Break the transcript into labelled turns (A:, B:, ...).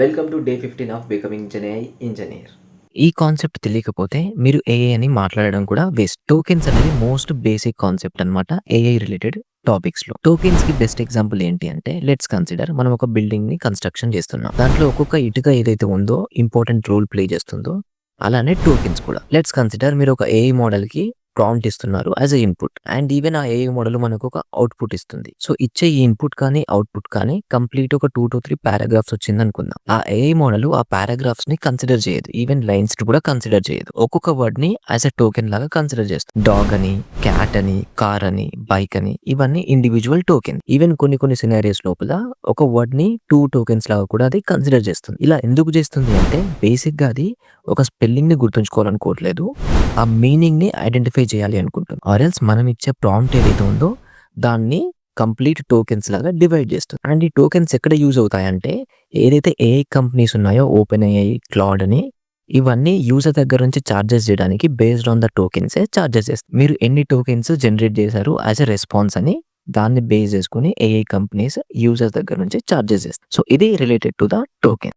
A: Welcome to day 15 of becoming gen AI engineer.
B: ఈ concept తెలియకపోతే మీరు ఏఐ అని మాట్లాడడం కూడా వేస్ట్. టోకెన్స్ అనేది మోస్ట్ బేసిక్ కాన్సెప్ట్ అన్నమాట ఏఐ రిలేటెడ్ టాపిక్స్ లో. టోకెన్స్ కి బెస్ట్ ఎగ్జాంపుల్ ఏంటి అంటే, లెట్స్ కన్సిడర్ మనం ఒక బిల్డింగ్ ని కన్స్ట్రక్షన్ చేస్తున్నాం. దాంట్లో ఒక్కొక్క ఇటుక ఏదైతే ఉందో ఇంపార్టెంట్ రోల్ ప్లే చేస్తుందో, అలానే టోకెన్స్ కూడా. లెట్స్ కన్సిడర్ మీరు ఒక ఏఐ మోడల్ కి ప్రాంప్ట్ ఇస్తున్నారు as a input, and even ఆ ఏఐ మోడల్ మనకు ఒక అవుట్పుట్ ఇస్తుంది. సో ఇచ్చే ఈ ఇన్పుట్ కానీ అవుట్పుట్ కానీ కంప్లీట్ ఒక 2 to 3 పారాగ్రాఫ్స్ వచ్చింది అనుకుందాం. ఆ ఏఐ మోడల్ ఆ పారాగ్రాఫ్స్ ని కన్సిడర్ చేయదు, ఈవెన్ లైన్స్ కూడా కన్సిడర్ చేయదు. ఒక్కొక్క వర్డ్ ని యాజ్ ఎ టోకెన్ లాగా కన్సిడర్ చేస్తుంది. డాగ్ అని, క్యాట్ అని, కార్ అని, బైక్ అని, ఇవన్నీ ఇండివిజువల్ టోకెన్. ఈవెన్ కొన్ని సినారియోస్ లోపల ఒక వర్డ్ ని 2 టోకెన్స్ లాగా కూడా అది కన్సిడర్ చేస్తుంది. ఇలా ఎందుకు చేస్తుంది అంటే, బేసిక్ గా అది ఒక స్పెల్లింగ్ ని గుర్తుంచుకోవాలనుకోవట్లేదు, ఆ మీనింగ్ ని ఐడెంటిఫై చేయాలి అనుకుంటుంది. ఆర్ ఎల్స్ మనం ఇచ్చే ప్రాంప్ట్ ఏదైతే ఉందో దాన్ని కంప్లీట్ టోకెన్స్ లాగా డివైడ్ చేస్తుంది. అండ్ ఈ టోకెన్స్ ఎక్కడ యూజ్ అవుతాయంటే, ఏదైతే ఏఐ కంపెనీస్ ఉన్నాయో, ఓపెన్ ఏఐ, క్లౌడ్ అని, ఇవన్నీ యూజర్ దగ్గర నుంచి చార్జెస్ చేయడానికి based on the tokens charges చేస్తారు. మీరు ఎన్ని టోకెన్స్ జనరేట్ చేశారు యాజ్ ఎ రెస్పాన్స్ అని దాన్ని బేస్ చేసుకుని ఏఐ కంపెనీస్ యూజర్స్ దగ్గర నుంచి చార్జెస్ చేస్తారు. సో ఇది రిలేటెడ్ టు ద టోకెన్.